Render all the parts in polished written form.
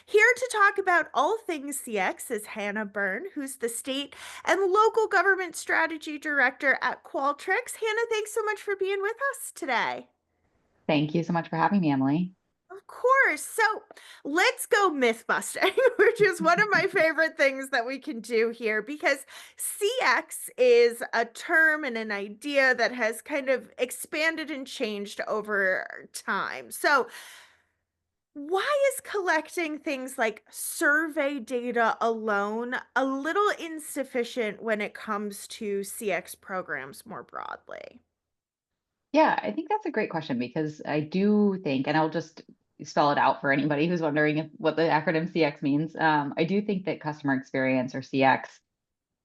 Here to talk about all things CX is Hannah Byrne, who's the state and local government strategy director at Qualtrics. Hannah, thanks so much for being with us today. Thank you so much for having me, Emily. Of course. So let's go myth busting, which is one of my favorite things that we can do here because CX is a term and an idea that has kind of expanded and changed over time. So, why is collecting things like survey data alone a little insufficient when it comes to CX programs more broadly? Yeah, I think that's a great question because I do think, and I'll just spell it out for anybody who's wondering what the acronym CX means. I do think that customer experience or CX,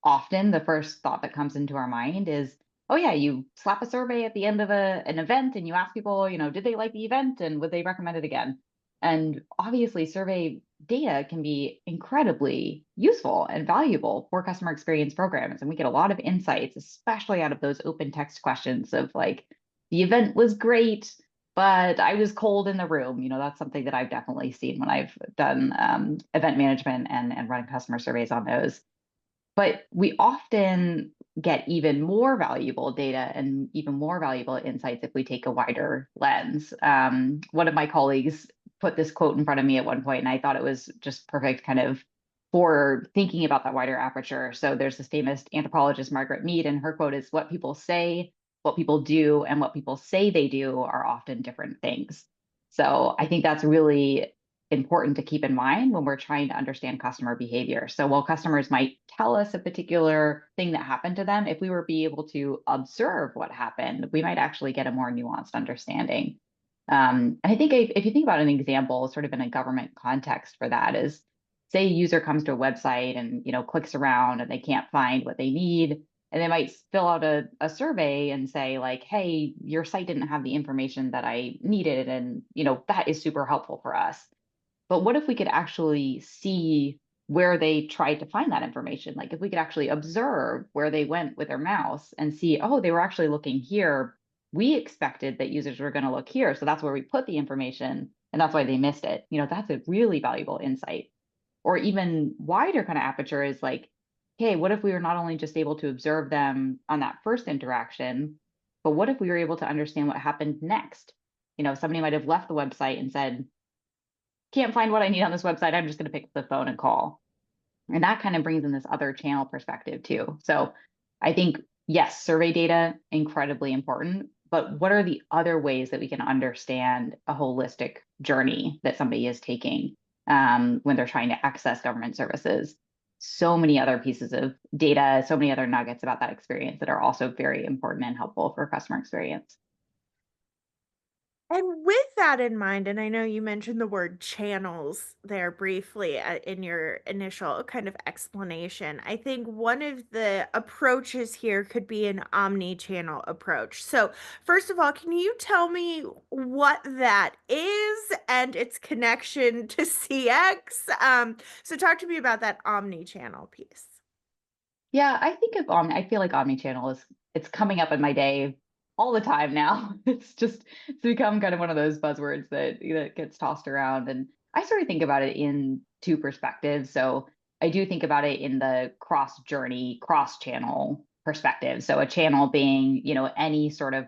often the first thought that comes into our mind is, oh yeah, you slap a survey at the end of an event and you ask people, did they like the event and would they recommend it again? And obviously, survey data can be incredibly useful and valuable for customer experience programs. And we get a lot of insights, especially out of those open text questions of like, the event was great, but I was cold in the room. That's something that I've definitely seen when I've done event management and run customer surveys on those. But we often get even more valuable data and even more valuable insights if we take a wider lens. One of my colleagues put this quote in front of me at one point, and I thought it was just perfect kind of for thinking about that wider aperture. So there's this famous anthropologist, Margaret Mead, and her quote is, what people say, what people do, and what people say they do are often different things. So I think that's really important to keep in mind when we're trying to understand customer behavior. So while customers might tell us a particular thing that happened to them, if we were be able to observe what happened, we might actually get a more nuanced understanding. And I think if you think about an example, sort of in a government context for that is, say a user comes to a website and clicks around and they can't find what they need, and they might fill out a survey and say like, hey, your site didn't have the information that I needed, and that is super helpful for us. But what if we could actually see where they tried to find that information? Like if we could actually observe where they went with their mouse and see, oh, they were actually looking here. We expected that users were going to look here. So that's where we put the information and that's why they missed it. That's a really valuable insight. Or even wider kind of aperture is like, hey, what if we were not only just able to observe them on that first interaction, but what if we were able to understand what happened next? Somebody might have left the website and said, can't find what I need on this website. I'm just going to pick up the phone and call. And that kind of brings in this other channel perspective too. So I think, yes, survey data, incredibly important. But what are the other ways that we can understand a holistic journey that somebody is taking when they're trying to access government services? So many other pieces of data, so many other nuggets about that experience that are also very important and helpful for customer experience. And with that in mind, and I know you mentioned the word channels there briefly in your initial kind of explanation. I think one of the approaches here could be an omni-channel approach. So, first of all, can you tell me what that is and its connection to CX? So talk to me about that omni-channel piece. Yeah, I think of I feel like omnichannel is it's coming up in my day all the time now. It's become kind of one of those buzzwords that gets tossed around. And I sort of think about it in two perspectives. So I do think about it in the cross journey, cross channel perspective. So a channel being, any sort of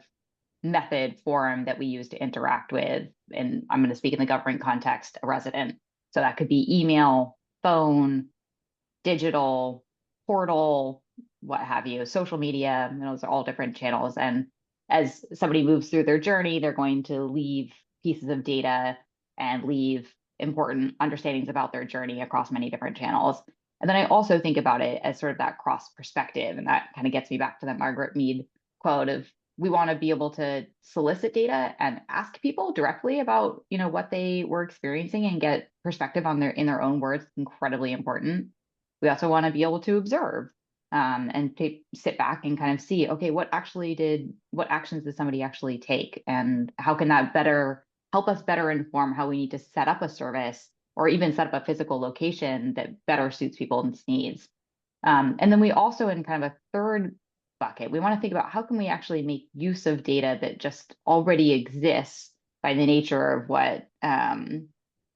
method, form that we use to interact with. And I'm going to speak in the government context, a resident. So that could be email, phone, digital, portal, what have you, social media, those are all different channels. And as somebody moves through their journey, they're going to leave pieces of data and leave important understandings about their journey across many different channels. And then I also think about it as sort of that cross perspective. And that kind of gets me back to that Margaret Mead quote of, we want to be able to solicit data and ask people directly about, what they were experiencing and get perspective on in their own words. Incredibly important. We also want to be able to observe and sit back and kind of see, okay, what actions did somebody actually take? And how can that better help us better inform how we need to set up a service or even set up a physical location that better suits people's needs? And then we also, in kind of a third bucket, we want to think about how can we actually make use of data that just already exists by the nature of what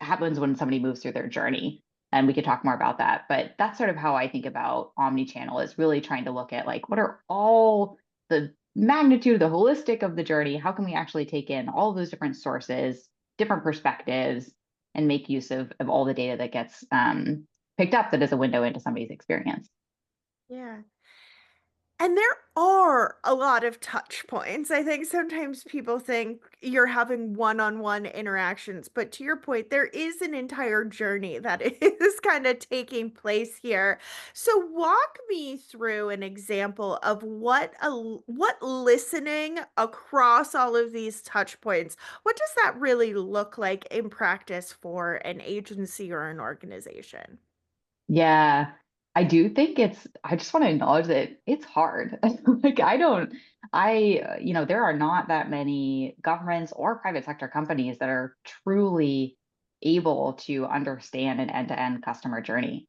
happens when somebody moves through their journey. And we could talk more about that. But that's sort of how I think about omni-channel, is really trying to look at like what are all the magnitude, the holistic of the journey. How can we actually take in all of those different sources, different perspectives, and make use of all the data that gets picked up that is a window into somebody's experience. Yeah. And there are a lot of touch points. I think sometimes people think you're having one-on-one interactions, but to your point, there is an entire journey that is kind of taking place here. So walk me through an example of what listening across all of these touch points, what does that really look like in practice for an agency or an organization? Yeah, I do think I just want to acknowledge that it's hard. Like, there are not that many governments or private sector companies that are truly able to understand an end-to-end customer journey.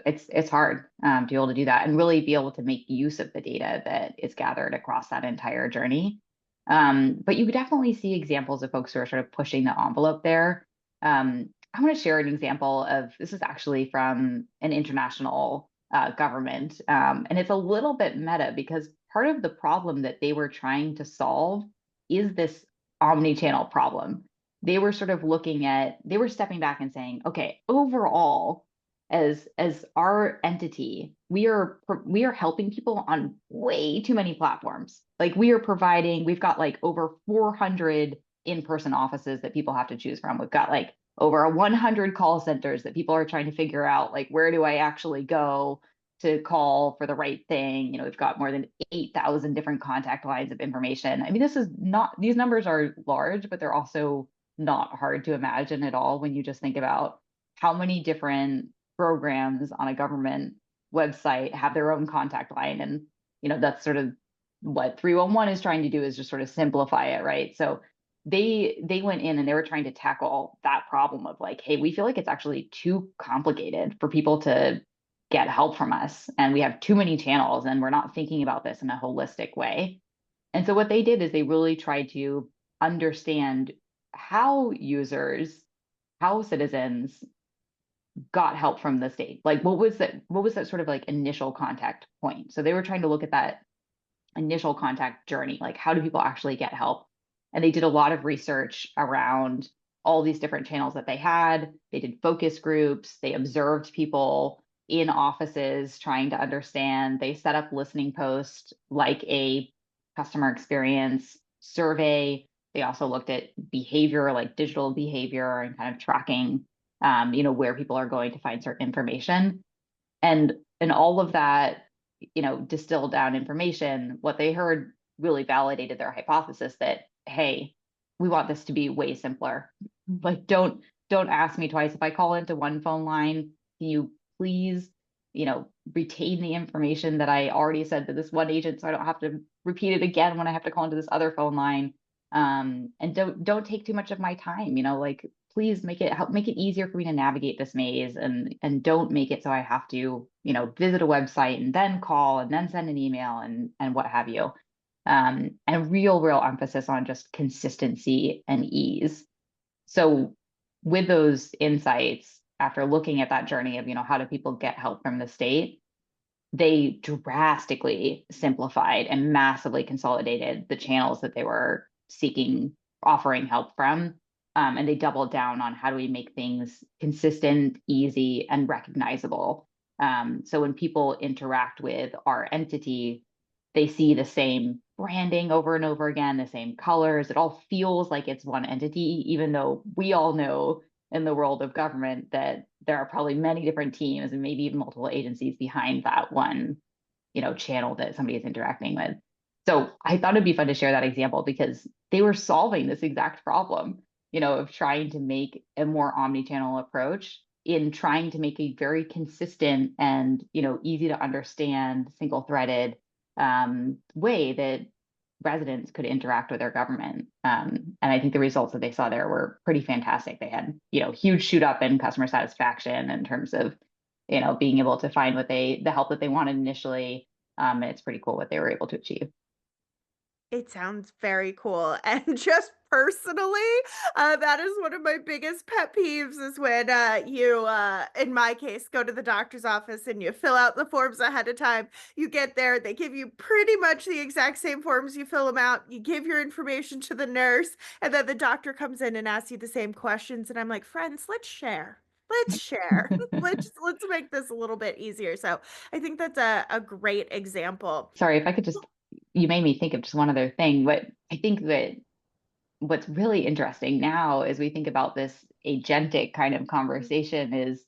It's hard to be able to do that and really be able to make use of the data that is gathered across that entire journey. But you could definitely see examples of folks who are sort of pushing the envelope there. I want to share an example of this is actually from an international government. And it's a little bit meta because part of the problem that they were trying to solve is this omni-channel problem. They were sort of they were stepping back and saying, okay, overall, as our entity, we are helping people on way too many platforms. Like we've got like over 400 in-person offices that people have to choose from. We've got like over 100 call centers that people are trying to figure out, like, where do I actually go to call for the right thing? We've got more than 8,000 different contact lines of information. I mean, these numbers are large, but they're also not hard to imagine at all when you just think about how many different programs on a government website have their own contact line. And, that's sort of what 311 is trying to do, is just sort of simplify it, right? So they went in and they were trying to tackle that problem of like, hey, we feel like it's actually too complicated for people to get help from us, and we have too many channels, and we're not thinking about this in a holistic way. And so what they did is they really tried to understand how how citizens got help from the state. Like, what was that sort of like initial contact point? So they were trying to look at that initial contact journey, like how do people actually get help? And they did a lot of research around all these different channels that they had. They did focus groups, they observed people in offices trying to understand. They set up listening posts like a customer experience survey. They also looked at behavior, like digital behavior, and kind of tracking where people are going to find certain information. And all of that, distilled down information, what they heard really validated their hypothesis that, hey, we want this to be way simpler. Like, don't ask me twice. If I call into one phone line, can you please, retain the information that I already said to this one agent, so I don't have to repeat it again when I have to call into this other phone line. And don't take too much of my time. Like, please make it easier for me to navigate this maze, and don't make it so I have to, visit a website and then call and then send an email and what have you. And real emphasis on just consistency and ease. So with those insights, after looking at that journey of, how do people get help from the state, they drastically simplified and massively consolidated the channels that they were offering help from. And they doubled down on how do we make things consistent, easy, and recognizable. So when people interact with our entity, they see the same branding over and over again, the same colors. It all feels like it's one entity, even though we all know in the world of government that there are probably many different teams and maybe even multiple agencies behind that one, channel that somebody is interacting with. So I thought it'd be fun to share that example because they were solving this exact problem, of trying to make a more omni-channel approach in trying to make a very consistent and, easy to understand, single-threaded way that residents could interact with their government. And I think the results that they saw there were pretty fantastic. They had, huge shoot up in customer satisfaction in terms of, being able to find the help that they wanted initially. And it's pretty cool what they were able to achieve. It sounds very cool, and just personally, that is one of my biggest pet peeves is when, in my case, go to the doctor's office and you fill out the forms ahead of time. You get there, they give you pretty much the exact same forms, you fill them out, you give your information to the nurse, and then the doctor comes in and asks you the same questions, and I'm like, "Friends, let's share. Let's share. Let's make this a little bit easier." So, I think that's a great example. Sorry, if I could just, you made me think of just one other thing. What I think that what's really interesting now as we think about this agentic kind of conversation is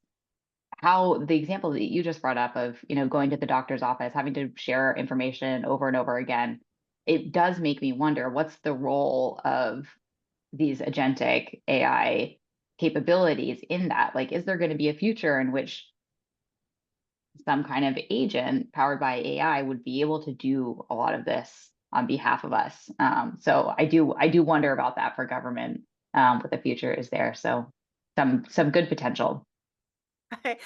how the example that you just brought up of, going to the doctor's office, having to share information over and over again, it does make me wonder what's the role of these agentic AI capabilities in that? Like, is there going to be a future in which some kind of agent powered by AI would be able to do a lot of this on behalf of us? So I do wonder about that for government, what the future is there. So some good potential. I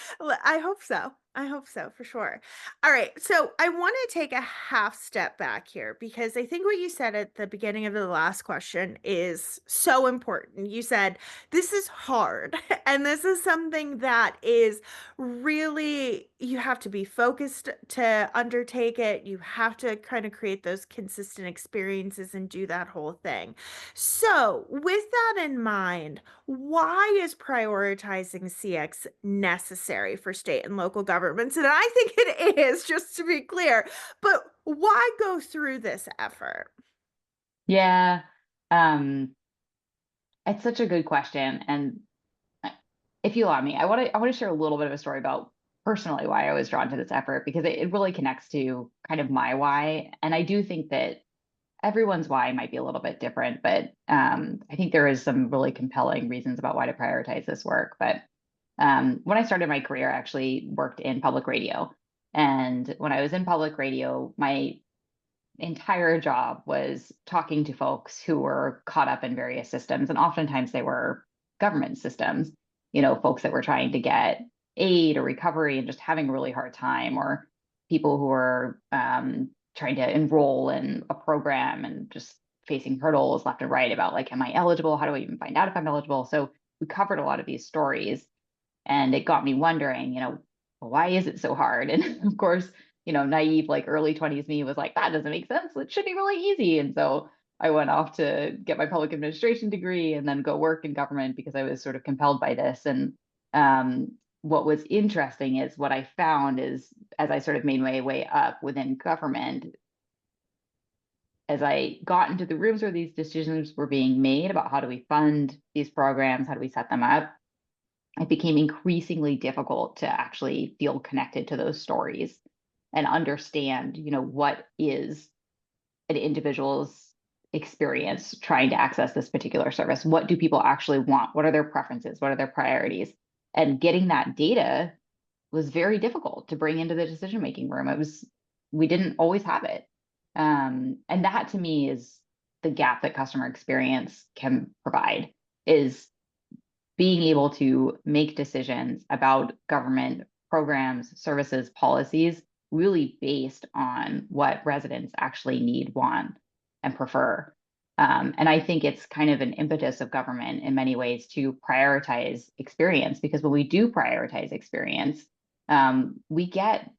hope so. I hope so for sure. All right. So I want to take a half step back here because I think what you said at the beginning of the last question is so important. You said, this is hard. And this is something that is really, you have to be focused to undertake it. You have to kind of create those consistent experiences and do that whole thing. So, with that in mind, why is prioritizing CX necessary for state and local governments? And I think it is, just to be clear. But why go through this effort? Yeah, um, it's such a good question, and uh, if you allow me, I want to share a little bit of a story about personally why I was drawn to this effort because it really connects to kind of my why, and I do think that everyone's why might be a little bit different, but I think there is some really compelling reasons about why to prioritize this work. But when I started my career, I actually worked in public radio. And when I was in public radio, my entire job was talking to folks who were caught up in various systems. And oftentimes they were government systems, folks that were trying to get aid or recovery and just having a really hard time, or people who were trying to enroll in a program and just facing hurdles left and right about, like, am I eligible? How do I even find out if I'm eligible? So we covered a lot of these stories, and it got me wondering, well, why is it so hard? And of course, naive, like early 20s me was like, that doesn't make sense. It should be really easy. And so I went off to get my public administration degree and then go work in government because I was sort of compelled by this. And what was interesting is what I found is, as I sort of made my way up within government, as I got into the rooms where these decisions were being made about how do we fund these programs, how do we set them up, it became increasingly difficult to actually feel connected to those stories and understand, what is an individual's experience trying to access this particular service. What do people actually want? What are their preferences? What are their priorities? And getting that data was very difficult to bring into the decision making room. We didn't always have it. And that to me is the gap that customer experience can provide, is being able to make decisions about government programs, services, policies, really based on what residents actually need, want, and prefer. And I think it's kind of an impetus of government in many ways to prioritize experience, because when we do prioritize experience, we get,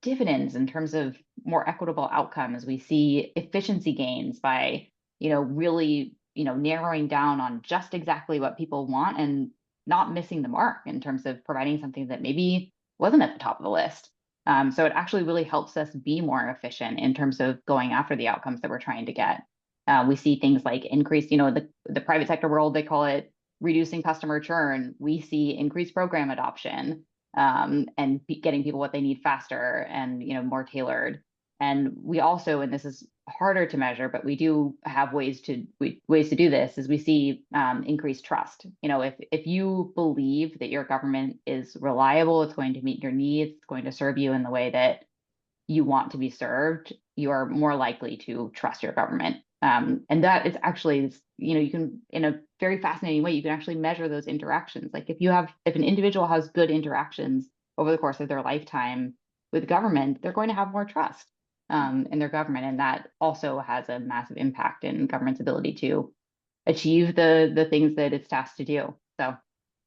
dividends in terms of more equitable outcomes. We see efficiency gains by, really, narrowing down on just exactly what people want and not missing the mark in terms of providing something that maybe wasn't at the top of the list. So it actually really helps us be more efficient in terms of going after the outcomes that we're trying to get. We see things like increased, the private sector world, they call it reducing customer churn. We see increased program adoption, and getting people what they need faster and, more tailored. And we also, and this is harder to measure, but we do have ways to do this, is we see increased trust. If you believe that your government is reliable, it's going to meet your needs, it's going to serve you in the way that you want to be served, you are more likely to trust your government. And that is actually, you can, in a very fascinating way, you can actually measure those interactions. Like if an individual has good interactions over the course of their lifetime with government, they're going to have more trust. in their government. And that also has a massive impact in government's ability to achieve the things that it's tasked to do. So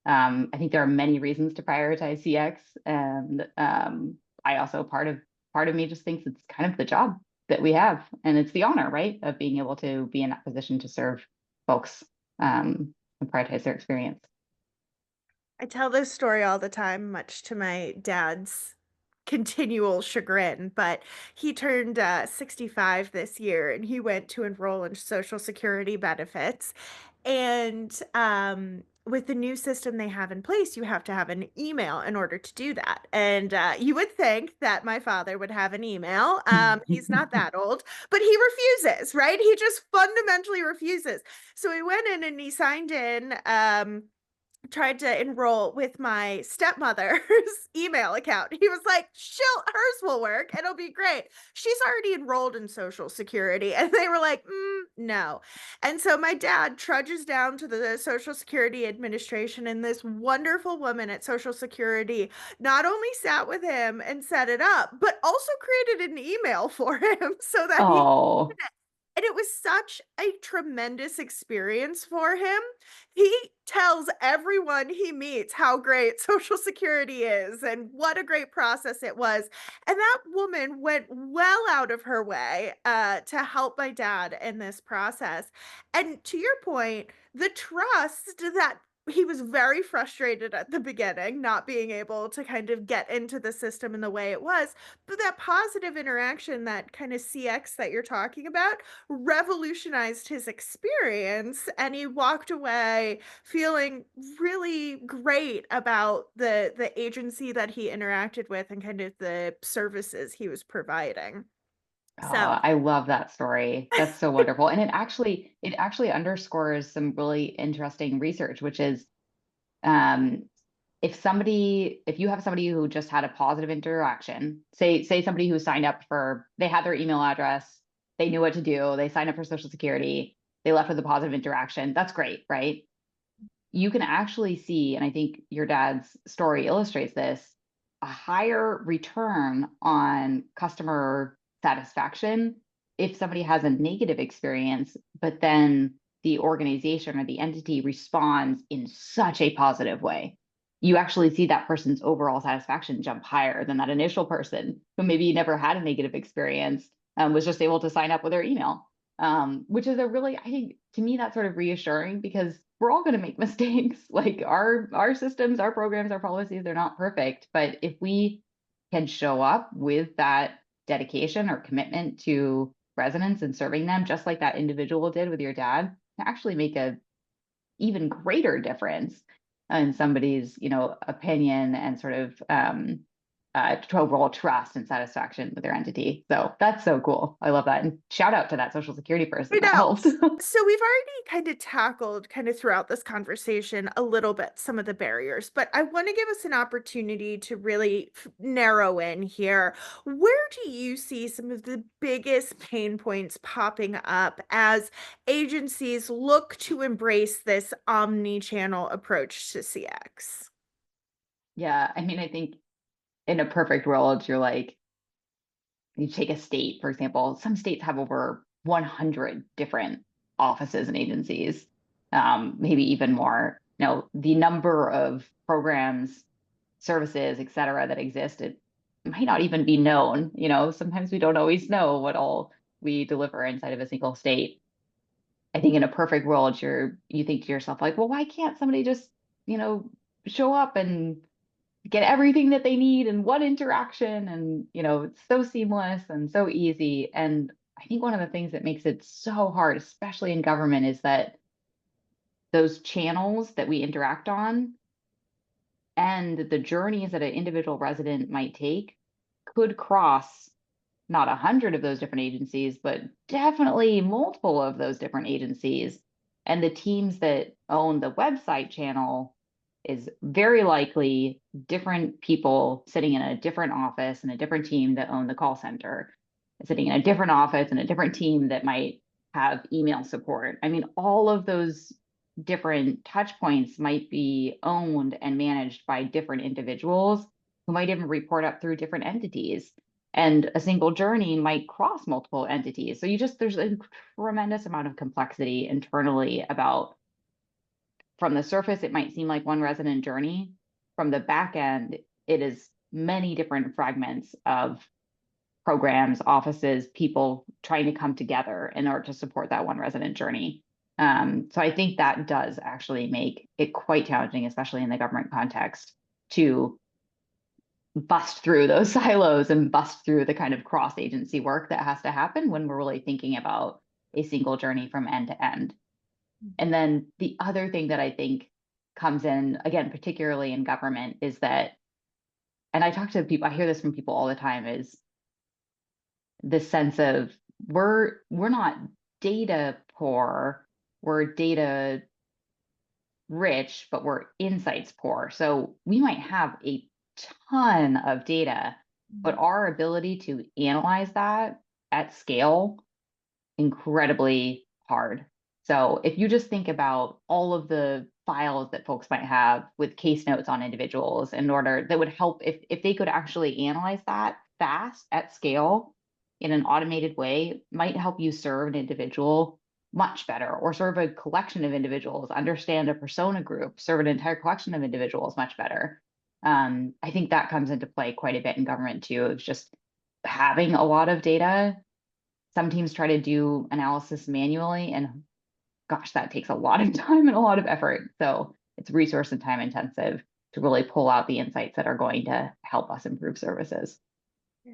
I think there are many reasons to prioritize CX, and I also part of me just thinks it's kind of the job that we have, and it's the honor, right, of being able to be in that position to serve folks and prioritize their experience. I tell this story all the time, much to my dad's continual chagrin, but he turned 65 this year and he went to enroll in Social Security benefits. And with the new system they have in place, you have to have an email in order to do that. And you would think that my father would have an email. He's not that old, but he refuses, right? He just fundamentally refuses. So he went in and he signed in. Tried to enroll with my stepmother's email account. He was like, hers will work. It'll be great. She's already enrolled in Social Security." And they were like, no. And so my dad trudges down to the Social Security Administration, and this wonderful woman at Social Security not only sat with him and set it up, but also created an email for him so that he, Oh, and it was such a tremendous experience for him. He tells everyone he meets how great Social Security is and what a great process it was. And that woman went well out of her way to help my dad in this process. And to your point, the trust that he was very frustrated at the beginning, not being able to kind of get into the system in the way it was, but that positive interaction, that kind of CX that you're talking about, revolutionized his experience, and he walked away feeling really great about the agency that he interacted with and kind of the services he was providing. oh, So, I love that story. That's so wonderful. And it actually underscores some really interesting research, which is um, if you have somebody who just had a positive interaction, say somebody who signed up for, they had their email address, they knew what to do, they signed up for Social Security, they left with a positive interaction. That's great, right? You can actually see, and I think your dad's story illustrates this, a higher return on customer satisfaction if somebody has a negative experience, but then the organization or the entity responds in such a positive way. You actually see that person's overall satisfaction jump higher than that initial person who maybe never had a negative experience, was just able to sign up with their email, which is a really, I think, to me, that's sort of reassuring because we're all going to make mistakes. Like our systems, our programs, our policies, they're not perfect. But if we can show up with that dedication or commitment to residents and serving them, just like that individual did with your dad, to actually make a even greater difference in somebody's, opinion and sort of to overall trust and satisfaction with their entity. So that's so cool. I love that. And shout out to that Social Security person I that know. helped. So we've already kind of tackled kind of throughout this conversation a little bit some of the barriers, but I want to give us an opportunity to really narrow in here. Where do you see some of the biggest pain points popping up as agencies look to embrace this omni-channel approach to CX? Yeah, I mean, I think in a perfect world, you're like, you take a state, for example, some states have over 100 different offices and agencies, maybe even more. The number of programs, services, et cetera, that exist, it might not even be known. Sometimes we don't always know what all we deliver inside of a single state. I think in a perfect world, you think to yourself, like, well, why can't somebody just, you know, show up and get everything that they need in one interaction? And it's so seamless and so easy. And I think one of the things that makes it so hard, especially in government, is that those channels that we interact on and the journeys that an individual resident might take could cross not 100 of those different agencies, but definitely multiple of those different agencies. And the teams that own the website channel is very likely different people sitting in a different office and a different team that own the call center, sitting in a different office and a different team that might have email support. I mean, all of those different touch points might be owned and managed by different individuals who might even report up through different entities. And a single journey might cross multiple entities. So there's a tremendous amount of complexity internally about, from the surface, it might seem like one resident journey. From the back end, it is many different fragments of programs, offices, people trying to come together in order to support that one resident journey. So I think that does actually make it quite challenging, especially in the government context, to bust through those silos and bust through the kind of cross agency work that has to happen when we're really thinking about a single journey from end to end. And then the other thing that I think comes in, again, particularly in government, is that, and I talk to people, I hear this from people all the time, is this sense of we're not data poor, we're data rich, but we're insights poor. So we might have a ton of data, but our ability to analyze that at scale, incredibly hard. So if you just think about all of the files that folks might have with case notes on individuals, in order that would help, if they could actually analyze that fast at scale in an automated way, might help you serve an individual much better, or serve a collection of individuals, understand a persona group, serve an entire collection of individuals much better. I think that comes into play quite a bit in government too. It's just having a lot of data. Some teams try to do analysis manually, and gosh, that takes a lot of time and a lot of effort. So it's resource and time intensive to really pull out the insights that are going to help us improve services. Yeah.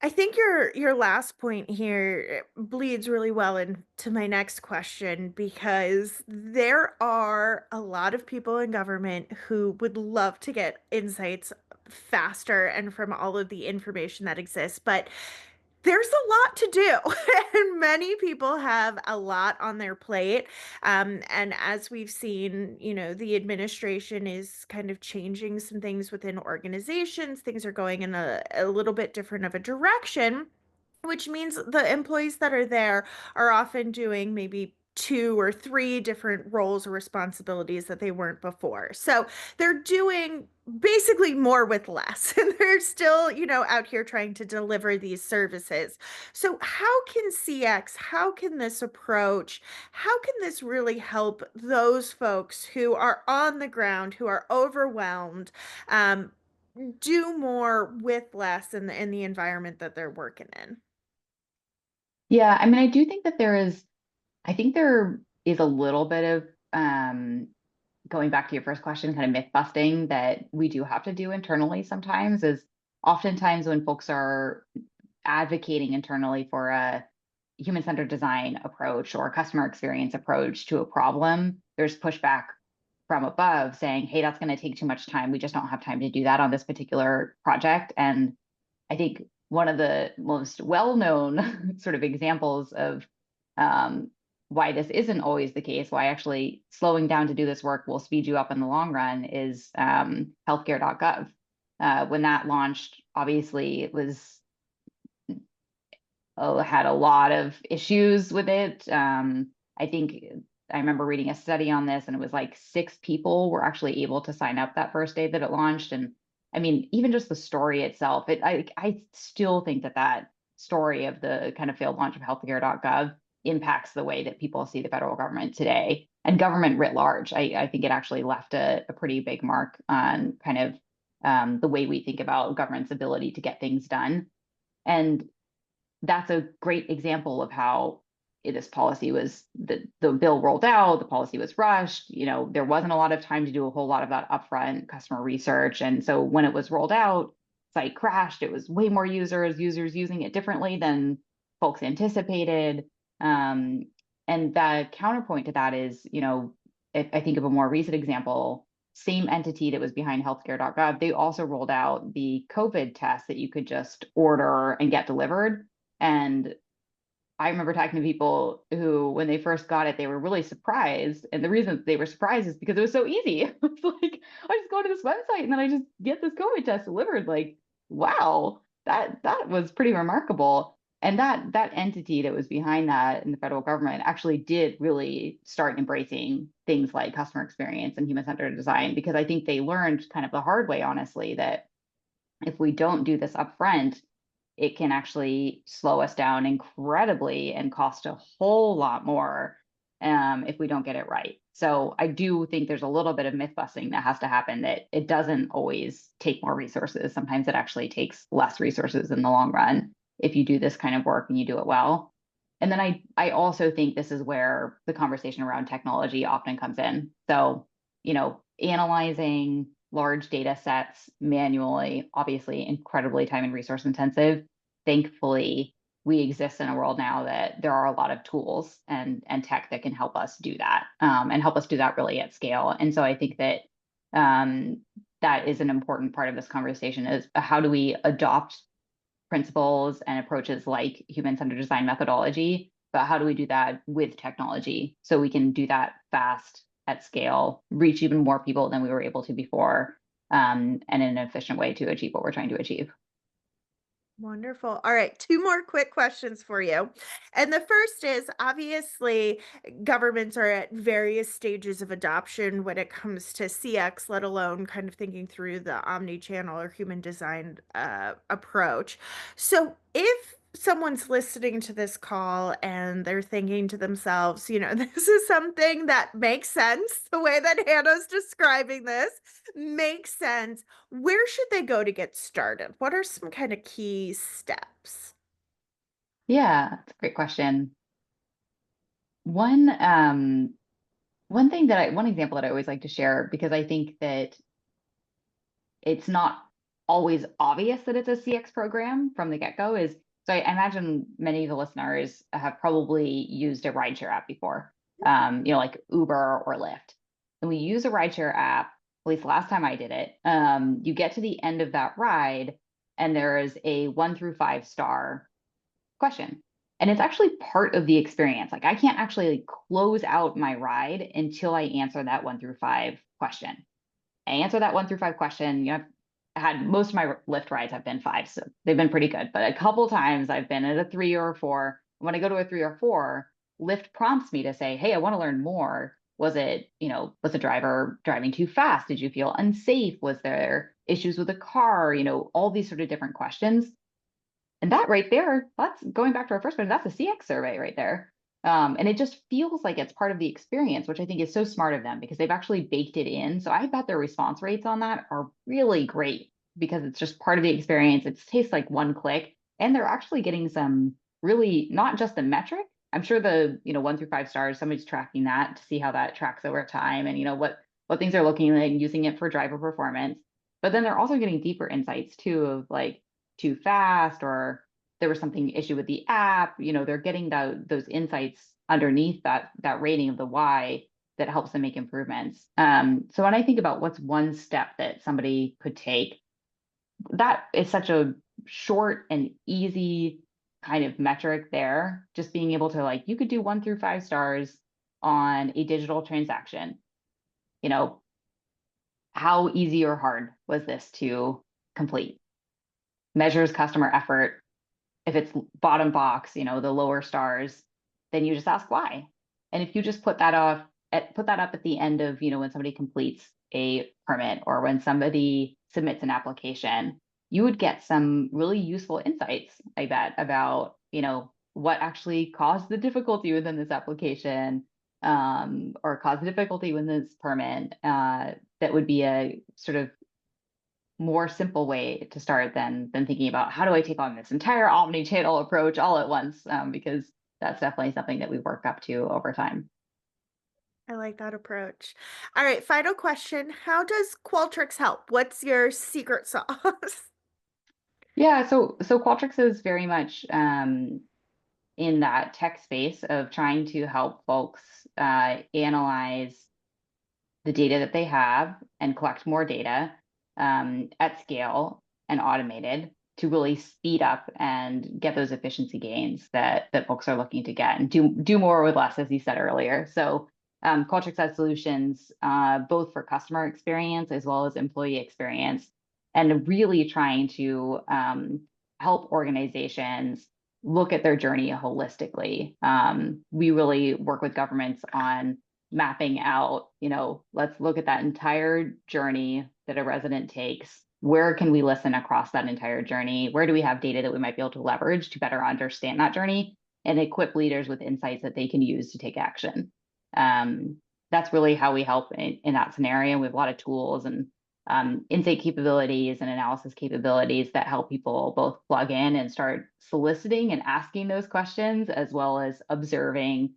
I think your last point here bleeds really well into my next question, because there are a lot of people in government who would love to get insights faster and from all of the information that exists, but there's a lot to do, and many people have a lot on their plate. And as we've seen, the administration is kind of changing some things within organizations. Things are going in a little bit different of a direction, which means the employees that are there are often doing maybe two or three different roles or responsibilities that they weren't before. So they're doing basically more with less, and they're still, out here trying to deliver these services. So how can this approach, how can this really help those folks who are on the ground, who are overwhelmed, um, do more with less in the environment that they're working in? Yeah, I mean, I do think that I think there is a little bit of, going back to your first question, kind of myth busting that we do have to do internally sometimes. Is oftentimes when folks are advocating internally for a human-centered design approach or a customer experience approach to a problem, there's pushback from above saying, hey, that's going to take too much time. We just don't have time to do that on this particular project. And I think one of the most well-known sort of examples of, um, why this isn't always the case, why actually slowing down to do this work will speed you up in the long run, is healthcare.gov. When that launched, obviously it was, had a lot of issues with it. I think I remember reading a study on this, and it was like 6 people were actually able to sign up that first day that it launched. And I mean, even just the story itself, I still think that that story of the kind of failed launch of healthcare.gov impacts the way that people see the federal government today and government writ large. I think it actually left a pretty big mark on kind of, the way we think about government's ability to get things done. And that's a great example of how this policy was, the bill rolled out, the policy was rushed. There wasn't a lot of time to do a whole lot of that upfront customer research. And so when it was rolled out, site crashed. It was way more users using it differently than folks anticipated. Um, and the counterpoint to that is, if I think of a more recent example, same entity that was behind healthcare.gov, they also rolled out the COVID test that you could just order and get delivered. And I remember talking to people who, when they first got it, they were really surprised. And the reason they were surprised is because it was so easy. It's like, I just go to this website and then I just get this COVID test delivered. Like, wow, that was pretty remarkable. And that entity that was behind that in the federal government actually did really start embracing things like customer experience and human-centered design, because I think they learned kind of the hard way, honestly, that if we don't do this upfront, it can actually slow us down incredibly and cost a whole lot more if we don't get it right. So I do think there's a little bit of myth busting that has to happen, that it doesn't always take more resources. Sometimes it actually takes less resources in the long run if you do this kind of work and you do it well. And then I also think this is where the conversation around technology often comes in. So, analyzing large data sets manually, obviously incredibly time and resource intensive. Thankfully, we exist in a world now that there are a lot of tools and tech that can help us do that, and help us do that really at scale. And so I think that um, that is an important part of this conversation, is how do we adopt principles and approaches like human-centered design methodology, but how do we do that with technology so we can do that fast at scale, reach even more people than we were able to before, and in an efficient way to achieve what we're trying to achieve. Wonderful. All right, two more quick questions for you. And the first is, obviously, governments are at various stages of adoption when it comes to CX, let alone kind of thinking through the omni-channel or human design approach. So if someone's listening to this call and they're thinking to themselves, this is something that makes sense, the way that Hannah's describing this makes sense, where should they go to get started? What are some kind of key steps? Yeah, that's a great question. One one example that I always like to share, because I think that it's not always obvious that it's a CX program from the get-go, is so I imagine many of the listeners have probably used a rideshare app before, like Uber or Lyft. And we use a rideshare app, at least last time I did it, you get to the end of that ride and there is a 1 through 5 star question. And it's actually part of the experience. Like I can't actually close out my ride until I answer that 1 through 5 question. I answer that 1 through 5 question. I've had most of my Lyft rides have been 5, so they've been pretty good. But a couple times I've been at a 3 or 4. When I go to a 3 or 4, Lyft prompts me to say, "Hey, I want to learn more. Was the driver driving too fast? Did you feel unsafe? Was there issues with the car? All these sort of different questions." And that right there, that's going back to our first one, that's a CX survey right there. And it just feels like it's part of the experience, which I think is so smart of them because they've actually baked it in. So I bet their response rates on that are really great because it's just part of the experience. It tastes like one click, and they're actually getting some really not just the metric. I'm sure the 1 through 5 stars, somebody's tracking that to see how that tracks over time, and what things are looking like, using it for driver performance. But then they're also getting deeper insights too, of like too fast, or there was something issue with the app. They're getting those insights underneath that rating of the why that helps them make improvements. So when I think about what's one step that somebody could take, that is such a short and easy kind of metric there. Just being able to, like, you could do 1 through 5 stars on a digital transaction. You know, how easy or hard was this to complete? Measures customer effort. If it's bottom box, the lower stars, then you just ask why. And if you just put that up at the end of, when somebody completes a permit or when somebody submits an application, you would get some really useful insights, I bet, about, what actually caused the difficulty within this application, or caused the difficulty with this permit. That would be a sort of more simple way to start than thinking about how do I take on this entire omni-channel approach all at once, because that's definitely something that we work up to over time. I like that approach. All right, final question. How does Qualtrics help? What's your secret sauce? Yeah, so Qualtrics is very much in that tech space of trying to help folks analyze the data that they have and collect more data at scale and automated to really speed up and get those efficiency gains that folks are looking to get and do more with less, as you said earlier. So Qualtrics has solutions both for customer experience as well as employee experience, and really trying to help organizations look at their journey holistically. We really work with governments on mapping out, let's look at that entire journey that a resident takes where can we listen across that entire journey? Where do we have data that we might be able to leverage to better understand that journey and equip leaders with insights that they can use to take action? Um, that's really how we help in that scenario. We have a lot of tools and insight capabilities and analysis capabilities that help people both plug in and start soliciting and asking those questions, as well as observing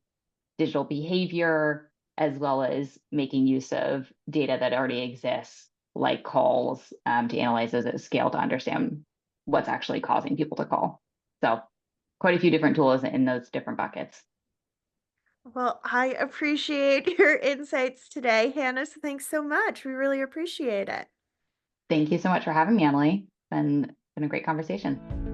digital behavior, as well as making use of data that already exists, like calls, to analyze those at scale to understand what's actually causing people to call. So, quite a few different tools in those different buckets. Well, I appreciate your insights today, Hannah. So thanks so much. We really appreciate it. Thank you so much for having me, Emily. Been a great conversation.